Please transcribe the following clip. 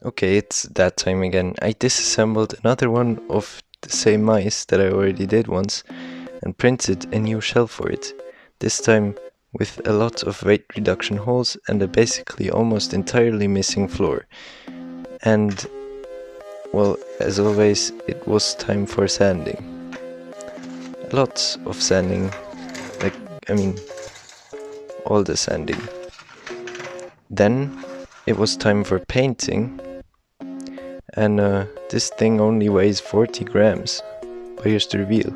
Okay, it's that time again. I disassembled another one of the same mice that I already did once and printed a new shell for it. This time with a lot of weight reduction holes and a basically almost entirely missing floor. And, well, as always, it was time for sanding. Lots of sanding, like, I mean, all the sanding. Then it was time for painting, and this thing only weighs 40 grams. But here's the reveal.